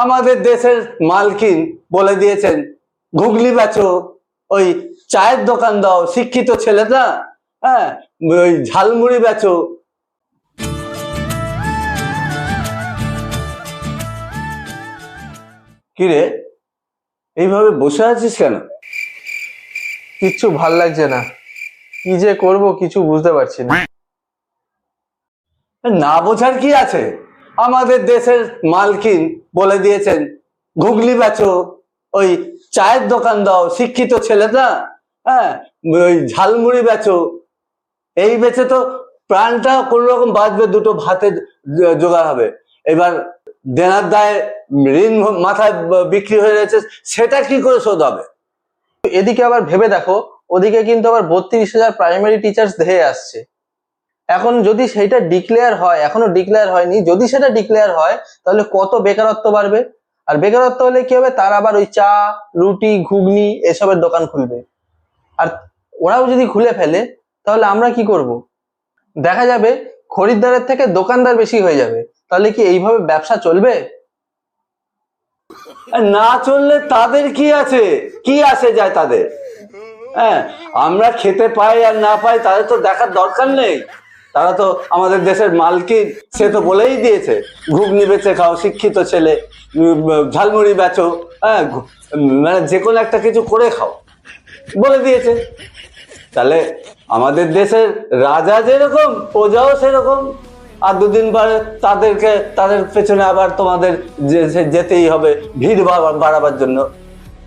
আমাদের দেশের মালকিন বলে দিয়েছেন ঘুগনি বেচো, ওই চায়ের দোকান দাও, শিক্ষিত ছেলেটা, হ্যাঁ, ওই ঝালমুড়ি বেচো। কিরে, এইভাবে বসে আছিস কেন? কিচ্ছু ভাল লাগছে না, কি যে করব কিছু বুঝতে পারছি না। না বোঝার কি আছে? আমাদের দেশের মালকিন বলে দিয়েছেন ঘুগনি বেচো, ওই চায়ের দোকান দাও, শিক্ষিত ছেলেটা, হ্যাঁ, ওই ঝালমুড়ি বেচো। এই বেচে তো প্রাণটা কোন রকম বাঁচবে, দুটো ভাতের জোগাড় হবে। এবার দেনার দায়ে ঋণ মাথায় বিক্রি হয়ে রয়েছে, সেটা কি করে শোধ হবে? এদিকে আবার ভেবে দেখো, ওদিকে কিন্তু আবার 32,000 প্রাইমারি টিচার্স ধেয়ে আসছে। এখন যদি সেইটা ডিক্লেয়ার হয়, এখনো ডিক্লেয়ার হয়নি, যদি সেটা ডিক্লেয়ার হয় তাহলে কত বেকারত্ব বাড়বে। আর বেকারত্ব হলে কি হবে, তারা আবার ওই চা, রুটি, ঘুগনি এসবের দোকান খুলবে। আর ওরাও যদি খুলে ফেলে তাহলে আমরা কি করব? দেখা যাবে খরিদ্দারের থেকে দোকানদার বেশি হয়ে যাবে। তাহলে কি এইভাবে ব্যবসা চলবে? না চললে তাদের কি আছে, কি আসে যায় তাদের? হ্যাঁ, আমরা খেতে পাই আর না পাই তাদের তো দেখার দরকার নেই। তারা তো আমাদের দেশের মালকিন, সে তো বলেই দিয়েছে ঘুগনি বেচে খাও, শিক্ষিত ছেলে, ঝালমুড়ি বেচো, হ্যাঁ, মানে যে কোনো একটা কিছু করে খাও, বলে দিয়েছে। তাহলে আমাদের দেশের রাজা যেরকম, প্রজাও সেরকম। আর দুদিন পরে তাদের পেছনে আবার তোমাদের যেতেই হবে ভিড় বাড়াবার জন্য।